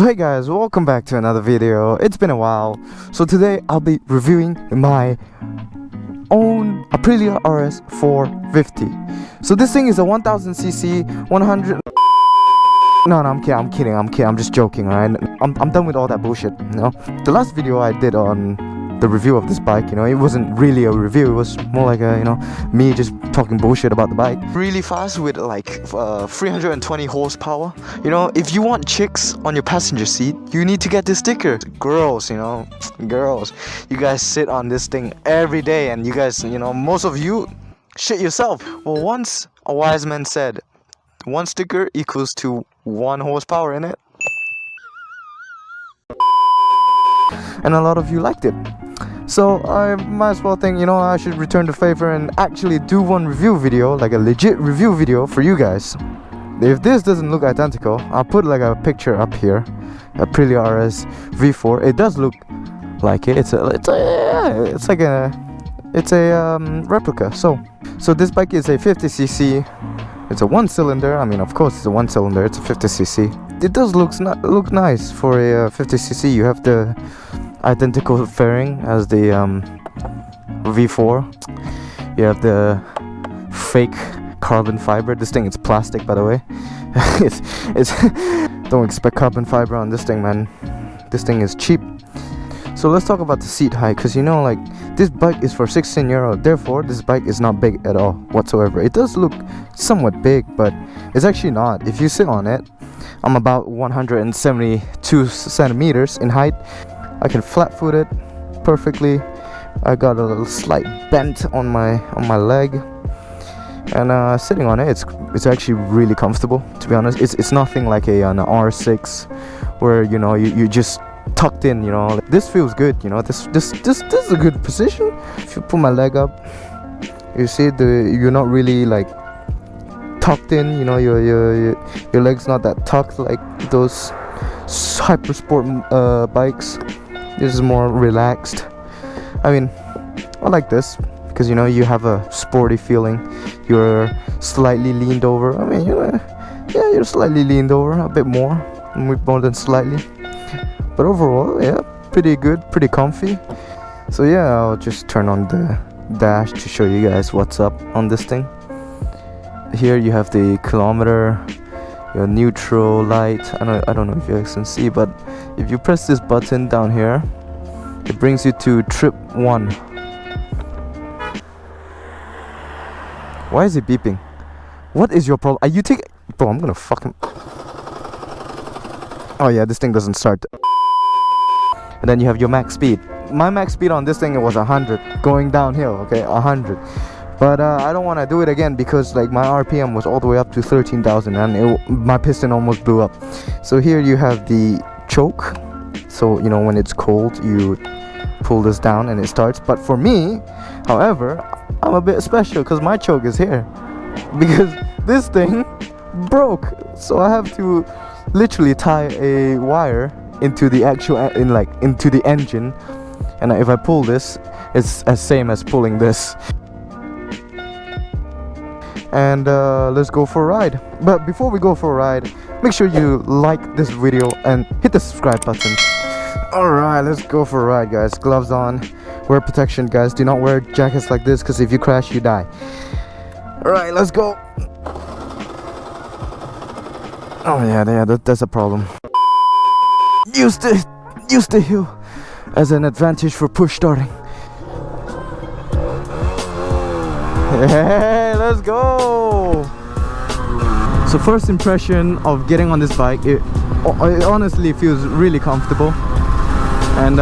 So hey guys, welcome back to another video. It's been a while. So today I'll be reviewing my own Aprilia Rs4 50. So this thing is a 1000cc 100. No, I'm kidding. I'm just joking, alright? I'm done with all that bullshit, you know? The last video I did on the review of this bike, you know, it wasn't really a review. It was more like a, you know, me just talking bullshit about the bike. Really fast with like 320 horsepower. You know, if you want chicks on your passenger seat, you need to get this sticker. Girls, you know, girls, you guys sit on this thing every day, and you guys, you know, most of you shit yourself. Well, once a wise man said, one sticker equals to 1 horsepower in it. And a lot of you liked it. So I might as well think, you know, I should return the favor and actually do one review video, like a legit review video for you guys. If this doesn't look identical, I'll put like a picture up here. Aprilia Rs4. It does look like it. It's a replica. So this bike is a 50cc. It's a 1-cylinder. I mean, of course, it's a 1-cylinder. It's a 50cc. It does look nice for a 50cc. You have the identical fairing as the V4. You have the fake carbon fiber. This thing is plastic, by the way. it's don't expect carbon fiber on this thing, man. This thing is cheap. So let's talk about the seat height, because you know, like, this bike is for 16-year-old. Therefore, this bike is not big at all whatsoever. It does look somewhat big, but it's actually not. If you sit on it, I'm about 172 centimeters in height. I can flat-foot it perfectly. I got a little slight bend on my leg, and sitting on it, it's actually really comfortable. To be honest, it's nothing like an R6 where, you know, you just tucked in. You know, this feels good. You know, this is a good position. If you put my leg up, you see you're not really like tucked in. You know, your leg's not that tucked like those hyper sport bikes. This is more relaxed. I mean, I like this because, you know, you have a sporty feeling. You're slightly leaned over. I mean, you're slightly leaned over, a bit more than slightly. But overall, yeah, pretty good, pretty comfy. So yeah, I'll just turn on the dash to show you guys what's up on this thing. Here you have the kilometer, your neutral light. I don't know if you guys can see, but if you press this button down here, it brings you to trip 1. Why is it beeping? What is your problem? Are you taking... Bro, I'm gonna fucking... Oh yeah, this thing doesn't start. And then you have your max speed. My max speed on this thing was 100 going downhill, okay, 100. But I don't want to do it again because, like, my RPM was all the way up to 13,000 and my piston almost blew up. So here you have the choke. So, you know, when it's cold, you pull this down and it starts. But for me, however, I'm a bit special because my choke is here. Because this thing broke. So I have to literally tie a wire into the actual, into the engine. And if I pull this, it's as same as pulling this. And let's go for a ride. But before we go for a ride, make sure you like this video and hit the subscribe button. Alright, let's go for a ride, guys. Gloves on, wear protection, guys. Do not wear jackets like this because if you crash, you die. Alright, let's go. Oh yeah, that's a problem. Use the hill as an advantage for push starting. Hey, let's go! So first impression of getting on this bike, it honestly feels really comfortable, and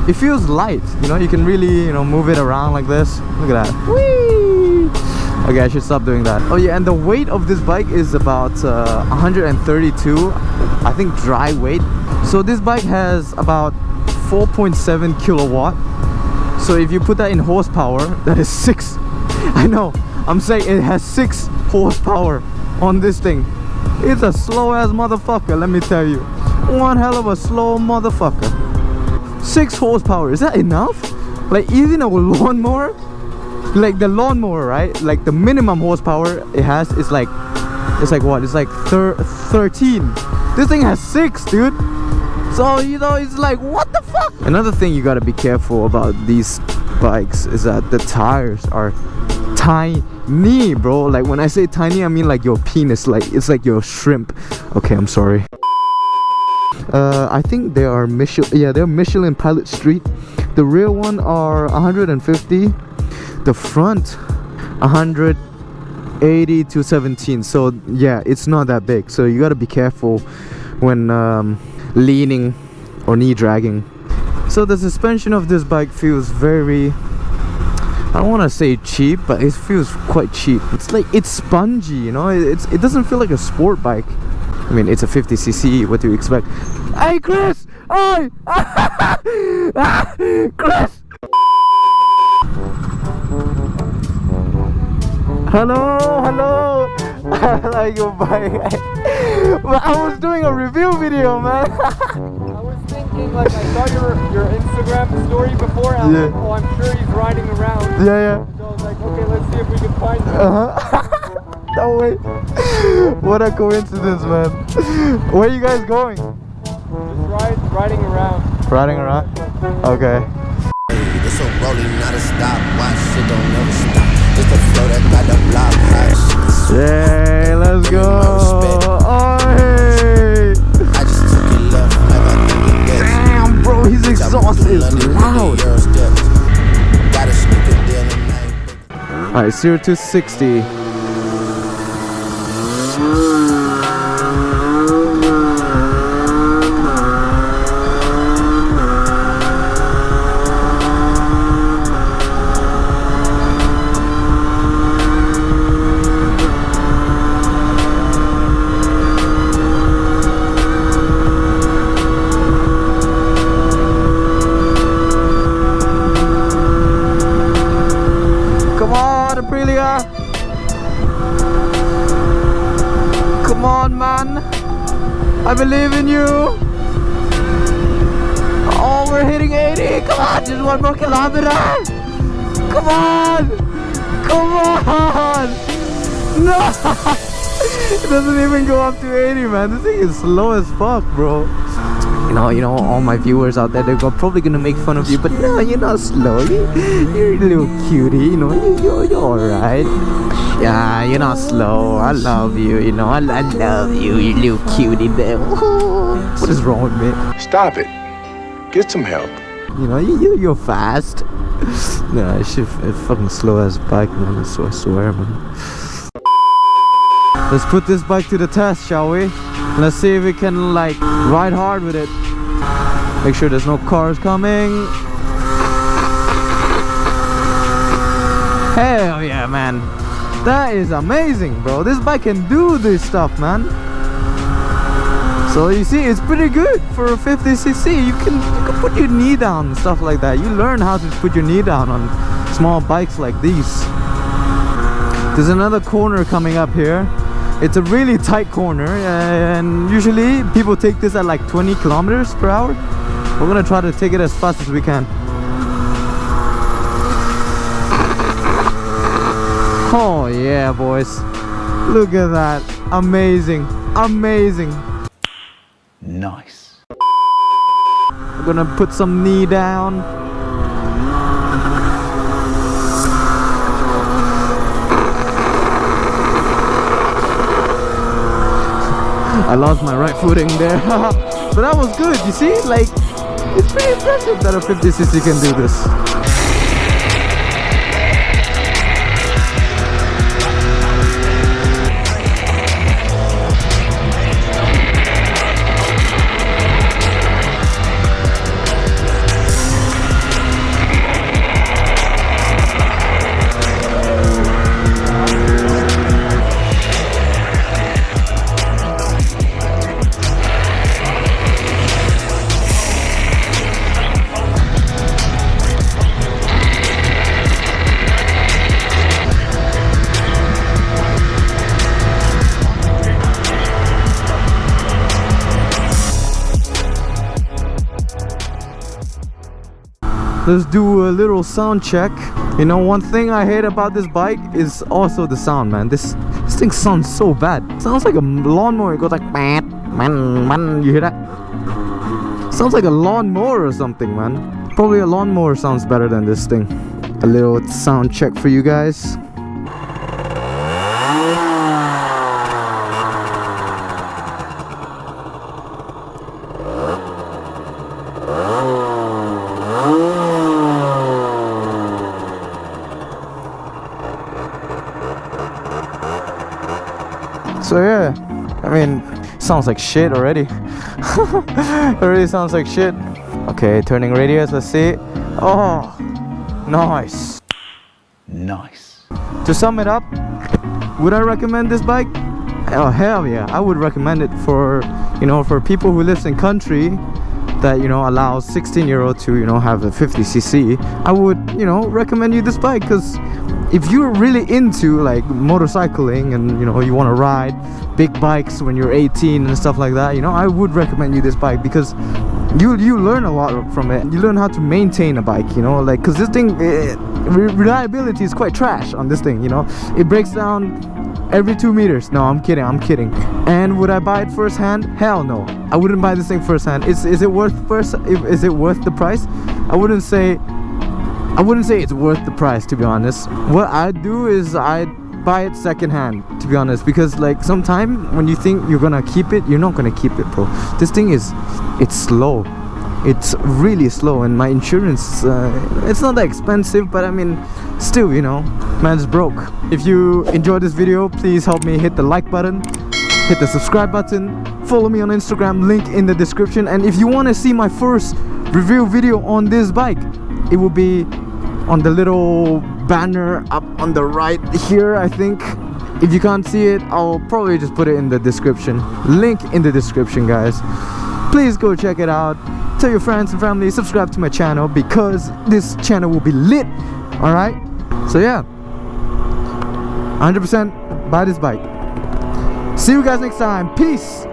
it feels light. You know, you can really, you know, move it around like this. Look at that. Whee! Okay, I should stop doing that. Oh yeah, and the weight of this bike is about 132, I think, dry weight. So this bike has about 4.7 kilowatt. So if you put that in horsepower, that is 6. I know, I'm saying it has 6 horsepower on this thing. It's a slow ass motherfucker, let me tell you. One hell of a slow motherfucker. 6 horsepower, is that enough? Like, even a lawnmower, like the lawnmower, right? Like the minimum horsepower it has is like, it's like what? It's like 13. This thing has 6, dude. So, you know, it's like, what the fuck? Another thing you gotta be careful about these bikes is that the tires are tiny, bro. Like, when I say tiny, I mean like your penis. Like, it's like your shrimp. Okay, I'm sorry. I think they are Michelin. Yeah, they're Michelin Pilot Street. The rear one are 150. The front 180 to 17. So yeah, it's not that big. So you gotta be careful when leaning or knee dragging. So the suspension of this bike feels very, I don't want to say cheap, but it feels quite cheap. It's like, it's spongy, you know. It doesn't feel like a sport bike. I mean, it's a 50cc. What do you expect? Hey, Chris! Hey! Chris! Hello! I like your bike. But I was doing a review video, man. I was thinking, like, I saw your Instagram story before, and I was like, oh, I'm sure he's riding around. Yeah. So I was like, okay, let's see if we can find him. No way. What a coincidence, man. Where are you guys going? Just riding around. Riding around? Okay. It's a rolling, not a stopwatch. Shit don't never stop. Just a flow that got the block hot. Yeah, let's go. Oh, hey. I just took it left, like I think it gets. Damn, bro, his exhaust is loud. Gotta sneak a deal tonight. Alright, 0 to 60. Come on, Aprilia! Come on, man! I believe in you! Oh, we're hitting 80! Come on, just one more kilometer! Come on! Come on! No! It doesn't even go up to 80, man. This thing is slow as fuck, bro. You know, all my viewers out there, they're probably gonna make fun of you, but no, you're not slow. You're a little cutie, you know. You're alright. Yeah, you're not slow. I love you, you know. I love you, you little cutie there. What is wrong with me? Stop it. Get some help. You know, you're fast. No, it's fucking slow as bike, man. I swear, man. Let's put this bike to the test, shall we? Let's see if we can, like, ride hard with it. Make sure there's no cars coming. Hell yeah, man. That is amazing, bro. This bike can do this stuff, man. So you see, it's pretty good for a 50cc. You can put your knee down and stuff like that. You learn how to put your knee down on small bikes like these. There's another corner coming up here. It's a really tight corner, and usually people take this at like 20 kilometers per hour. We're gonna try to take it as fast as we can. Oh yeah, boys. Look at that. Amazing. Amazing. Nice. We're gonna put some knee down. I lost my right footing there. But that was good, you see? Like, it's pretty impressive that a 50cc can do this. Let's do a little sound check. You know, one thing I hate about this bike is also the sound, man. This thing sounds so bad. Sounds like a lawnmower. It goes like man. You hear that? Sounds like a lawnmower or something, man. Probably a lawnmower sounds better than this thing. A little sound check for you guys. So yeah, I mean, sounds like shit already. It already sounds like shit. Okay, turning radius, let's see. Oh, nice. Nice. To sum it up, would I recommend this bike? Oh hell yeah, I would recommend it for, you know, for people who lives in country that, you know, allows 16-year-old to, you know, have a 50cc. I would, you know, recommend you this bike, because if you're really into like motorcycling and, you know, you want to ride big bikes when you're 18 and stuff like that, you know, I would recommend you this bike, because you learn a lot from it. You learn how to maintain a bike, you know, like, because this thing, reliability is quite trash on this thing, you know. It breaks down every 2 meters. No, I'm kidding. And would I buy it first hand? Hell no, I wouldn't buy this thing first hand. Is it worth is it worth the price? I wouldn't say it's worth the price, to be honest. What I'd do is I'd buy it second hand, to be honest, because like sometime when you think you're gonna keep it, you're not gonna keep it, bro. This thing it's slow. It's really slow, and my insurance, it's not that expensive, but I mean, still, you know, man's broke. If you enjoyed this video, please help me hit the like button, hit the subscribe button, follow me on Instagram, link in the description. And if you want to see my first review video on this bike, it will be on the little banner up on the right here, I think. If you can't see it, I'll probably just put it in the description. Link in the description, guys. Please go check it out. Tell your friends and family, subscribe to my channel, because this channel will be lit. Alright? So yeah, 100% buy this bike. See you guys next time. Peace.